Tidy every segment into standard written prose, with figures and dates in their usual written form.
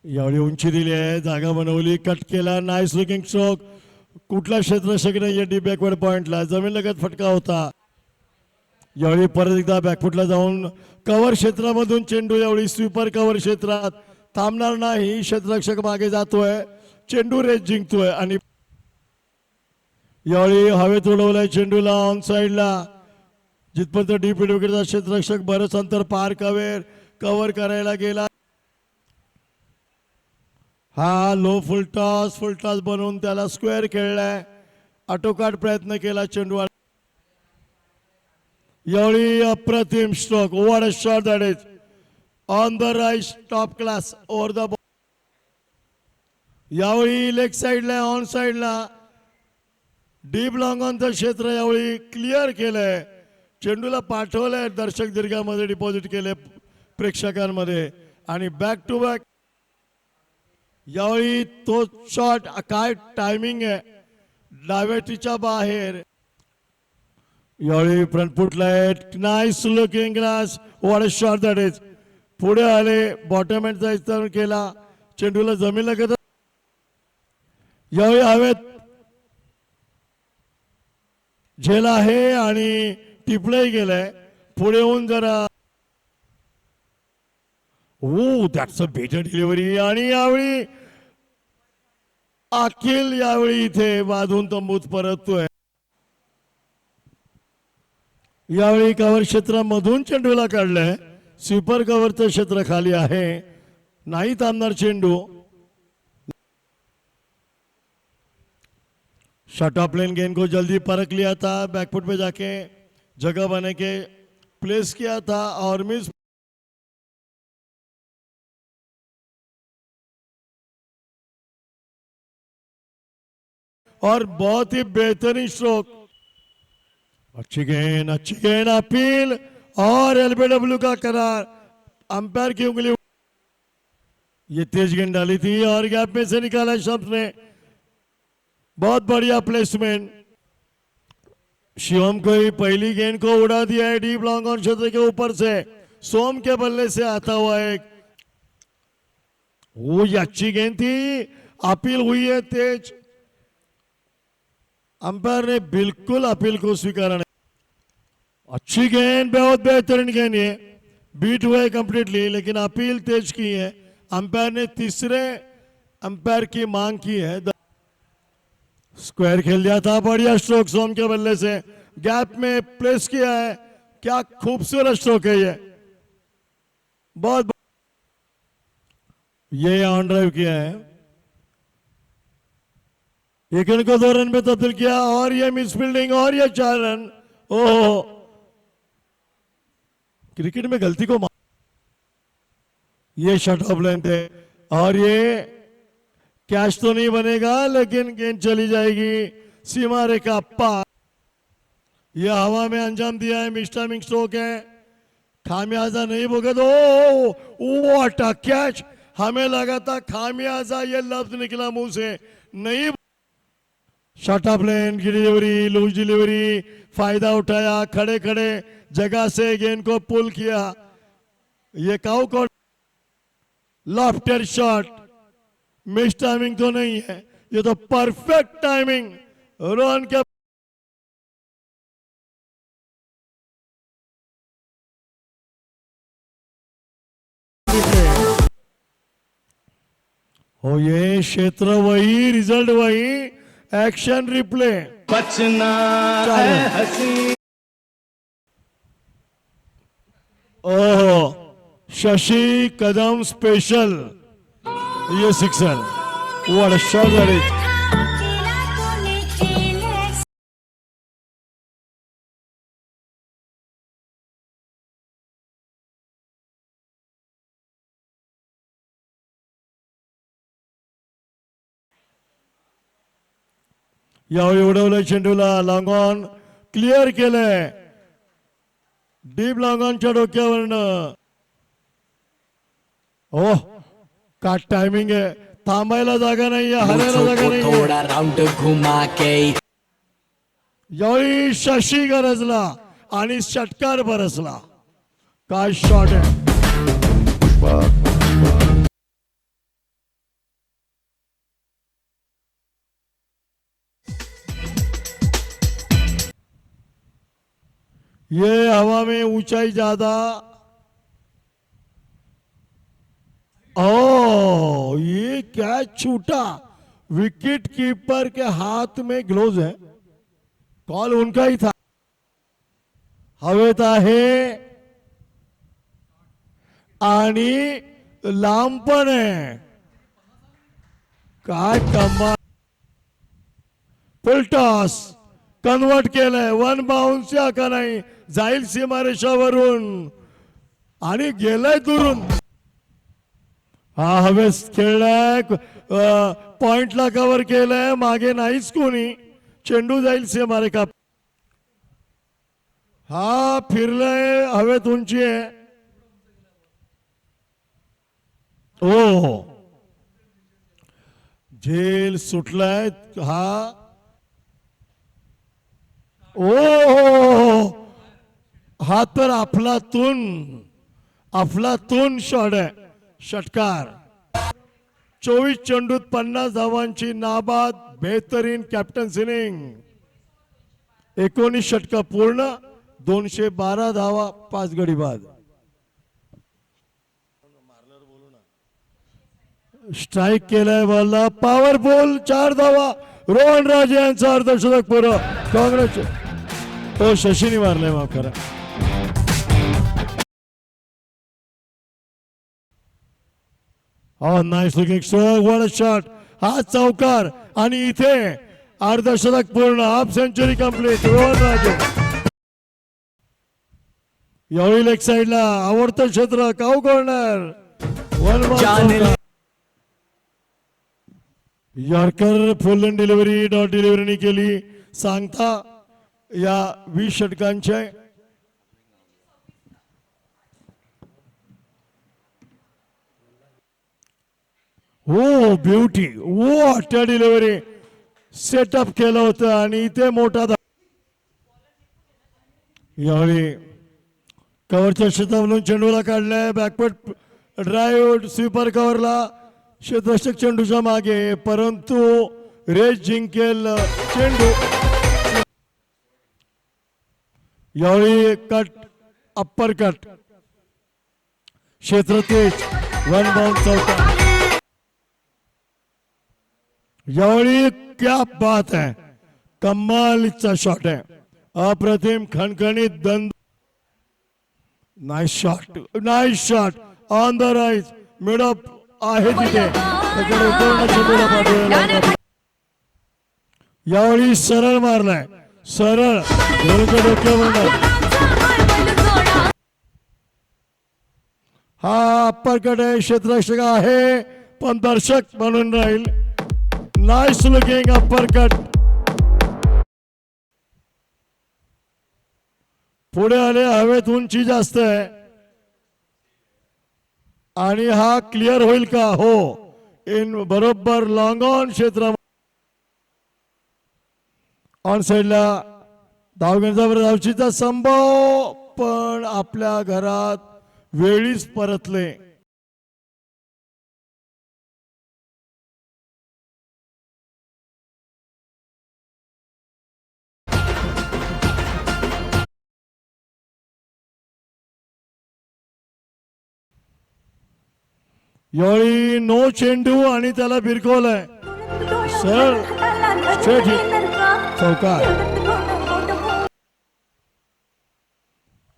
यावेळी उंची दिली आहे, जागा बनवली, कट केला, नाईस लुकिंग स्ट्रोक. कुठला क्षेत्ररक्षक नाहीये डी बॅकवर्ड पॉइंटला, जमीन लगत फटका होता. यावेळी परत एकदा बॅकफुटला जाऊन कव्हर क्षेत्रामधून चेंडू, यावेळी स्वीपर कव्हर क्षेत्रात थांबणार नाही. क्षेत्ररक्षक मागे जातोय, चेंडू रेस जिंकतोय आणि यावेळी हवेत उडवलाय चेंडूला ऑन साइडला. जिथपर्यंत डीप विकेटचा क्षेत्ररक्षक बरंच अंतर पार कव्हर करायला गेला. हा लो फुल टॉस बनवून त्याला स्क्वेअर खेळलाय. आटोकाट प्रयत्न केला चेंडू. यावेळी अप्रतिम stroke. What a shot that is on the right, top class over the ball. यावेळी लेग साइडला ऑन साइडला डीप लॉंग ऑनचं क्षेत्र यावेळी क्लिअर केलंय. चेंडूला पाठवलंय, दर्शक दीर्घामध्ये डिपॉझिट केले प्रेक्षकांमध्ये आणि बॅक टू बॅक. यावेळी तो शॉट काय टायमिंग आहे, डाव्याटीच्या बाहेर. यावेळी फ्रंट फुटला आहे, nice looking glass. What a shot that is. पुढे आले, बॉटम एंडचा इस्तेमाल केला, चेंडूला जमीन लागत. यावेळी हवेत झेल आहे आणि टिपलंही गेलंय. पुढे येऊन जरा दॅट्स अ बेटर डिलिव्हरी. आणि यावेळी अखिल यावेळी इथे बांधून तंबूत परततोय. यावेळी कव्हर क्षेत्रामधून चेंडूला काढलंय. स्वीपर कव्हरचं क्षेत्र खाली आहे, नाही थांबणार चेंडू. शॉट ऑफ लेन गेंद को जल्दी परख लिया था, बैकफुट पे जाके जगह बने के प्लेस किया था और मिस. और बहुत ही बेहतरीन स्ट्रोक. अच्छी गेंद अपील और एलबीडब्ल्यू का करार. अंपायर की उंगली. ये तेज गेंद डाली थी और गैप में से निकाला शम्स ने. बहुत बढ़िया प्लेसमेंट. शिवम को ही पहली गेंद को उड़ा दिया है डीप लॉन्ग ऑन क्षेत्र के ऊपर से. सोम के बल्ले से आता हुआ एक वो अच्छी गेंद थी, अपील हुई है तेज. अंपायर ने बिल्कुल अपील को स्वीकारा नहीं. अच्छी गेंद, बहुत बेहतरीन गेंद है, बीट हुआ है कंप्लीटली, लेकिन अपील तेज की है. अंपायर ने तीसरे अंपायर की मांग की है. स्क्वायर खेल दिया था, बढ़िया स्ट्रोक सोम के बल्ले से, गैप में प्लेस किया है. क्या खूबसूरत स्ट्रोक है ये, बहुत. ये ऑन ड्राइव किया है, एक रन को 2 रन में तब्दील किया और ये मिस फील्डिंग और ये 4 रन. ओहो, क्रिकेट में गलती को ये शॉट ऑफ लेंथ है और ये कैच तो नहीं बनेगा, लेकिन गेंद चली जाएगी सीमा रेखा पार. यह हवा में अंजाम दिया है, मिस टाइमिंग स्ट्रोक है, खामियाजा नहीं भुगत. Oh what a catch. हमें लगा था खामियाजा, ये लफ्ज निकला मुंह से, नहीं. शॉट ऑफ लेन की डिलीवरी, लूज डिलीवरी, फायदा उठाया, खड़े खड़े जगह से गेंद को पुल किया. ये काउ को लॉफ्टेड शॉट, मिस टाइमिंग तो नहीं है, ये तो परफेक्ट टाइमिंग. रन के हो, ये क्षेत्र वही, रिजल्ट वही, एक्शन रिप्ले. बचना है हसी. ओहो, शशि कदम स्पेशल, ये sixer. What a shot that is. यावेळी उडवलं चेंडूला, लॉंग ऑन क्लिअर केलंय, डीप लॉंग ऑनच्या डोक्यावरनं. ओह, का टायमिंग आहे, थांबायला जागा नाहीये, हरायला जागा नाहीये. थोड़ा राउंड घुमा के यावेळी शशी गरजला आणि षटकार बरसला. काय शॉट आहे. ये हवा में ऊंचाई ज्यादा। ओ ये क्या छूटा, विकेट कीपर के हाथ में ग्लोव्स है, कॉल उनका ही था। हवेत आहे आणि लांब पण आहे, काय कमाल. फुल टॉस कन्वर्ट केलंय, वन बाउन्स या का नाही, जाईल सीमारेषावरून आणि गेलाय दुरून. हा हवेस खेळलाय, पॉइंटला कव्हर केलंय, मागे नाहीच कोणी, चेंडू जाईल सीमारेखा. हा फिरलाय, हवेत उंची आहे. ओ झेल सुटलाय हा. ओ हा तर अफलातून शॉट आहे, षटकार. 24 चेंडूत 50 धावांची नाबाद बेहतरीन कॅप्टन्स इनिंग. 19 षटक पूर्ण, 212 धावा, 5 गडी बाद. स्ट्राईक केलाय बॉलला, पॉवरफुल 4 धावा. रोहन राजे यांचा अर्धशतक पूर्ण. काँग्रेस. तो शशीने मारलाय, माफ करा. Nice looking stroke, what a shot. हा चौकार आणि इथे अर्धशतक पूर्ण, हाफ सेंचुरी कंप्लीट. रोहन राजे यावेळी लेग साइडला आवडतं क्षेत्र, cow corner. Yorker full delivery, dot delivery केली. सांगता या 20 षटकांचे. हो beauty, what a delivery. Setup केलं होतं आणि इथे मोठा यावेळी कव्हरच्या क्षेत्रामधून चेंडूला काढलाय. बॅकवर्ड ड्राईव्ह स्वीपर कव्हरला, क्षेत्ररक्षक चेंडूच्या मागे, परंतु रेस जिंकेल चेंडू. यावेळी कट, अप्पर कट, क्षेत्र तेज, वन बाउंड चौका. यावेळी क्या बात है, कमालीचा शॉट आहे, अप्रतिम खणखणीत दंड. Nice shot, nice shot on the right, mid off आहे तिथे, त्याकडे चेंडूला पाठवला. यावेळी सरळ मारलाय, सरळ डोक्यावर. हा अप्पर कट आहे, क्षेत्ररक्षक आहे पण दर्शक म्हणून राहील. Nice looking upper cut. पुढे आले, हवेत उंची जास्त आहे आणि हा क्लिअर होईल का. हो, इन बरोबर लॉंग ऑन क्षेत्र. ऑन साइडला धावगंजा धावचीचा संभव, पण आपल्या घरात वेळीच परतले. यावेळी नो चेंडू आणि त्याला भिरकवलंय, सर स्ट्रेट हिट, चौकार.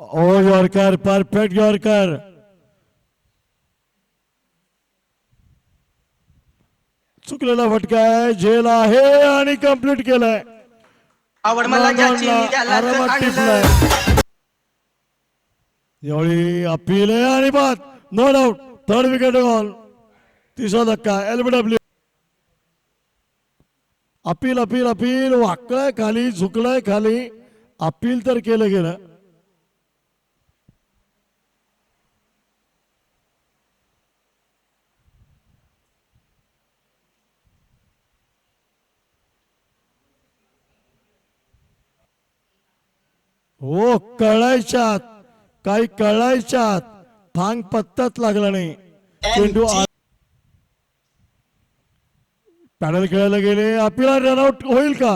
ओ यॉर्कर, परफेक्ट यॉर्कर. चुकलेला फटका आहे, झेल आहे आणि कंप्लीट केलाय. आवड मला ज्याची त्याला आरामात टिपलाय. यावेळी अपील आहे आणि बाद, no doubt. Third wicket on, तिसरा धक्का, LBW. अपील अपील अपील, वाकलाय खाली, झुकलाय खाली, अपील तर केलं गेलं. हो कळायच्यात, काही कळायच्यात, थांग पत्ताच लागला नाही. चेंडू पॅडल खेळायला गेले, आपल्याला रनआउट होईल का.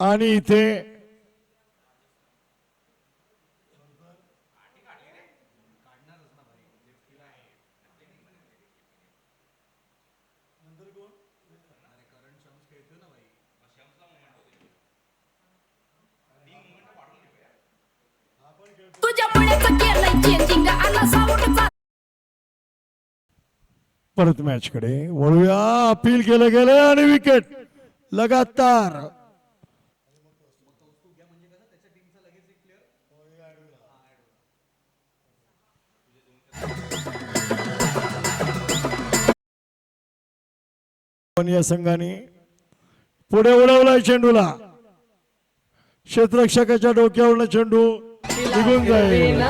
आणि इथे तुझ्यामुळेच केलंय चेंजिंग आला साऊंड परत मॅच कडे वळूया. अपील केलं गेलं आणि विकेट लगातार. पण या संघाने पुढे उडवलाय चेंडूला. क्षेत्ररक्षकाच्या डोक्यावरनं चेंडू निघून जाईल.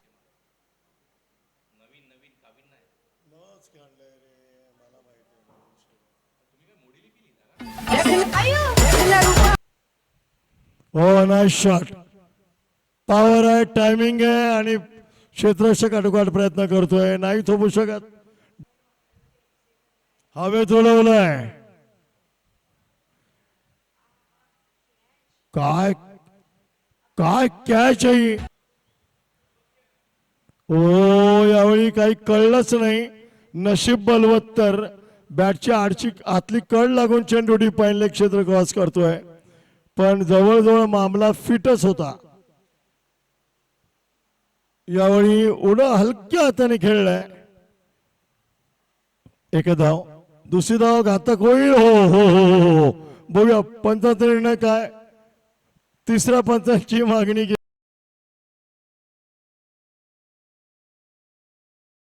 हो नाईस शॉट. पॉवर आहे, टायमिंग आहे आणि क्षेत्ररक्षक अडोकाट प्रयत्न करतोय, नाही थोपू शकत. हवेत उडवलंय. काय काय कॅच आहे. ओ यावेळी काही कळलंच नाही. नशीब बलवत्तर. बॅटची आडची आतली कड लागून चेंडू पाहिले क्षेत्र क्रॉस करतोय, पण जवळजवळ मामला फिटच होता. यावेळी उडं हलक्या हाताने खेळलाय. एक धाव, दुसरी धाव घातक होईल. हो हो हो हो, बघूया पंचाचा निर्णय काय. तिसऱ्या पंचाची मागणी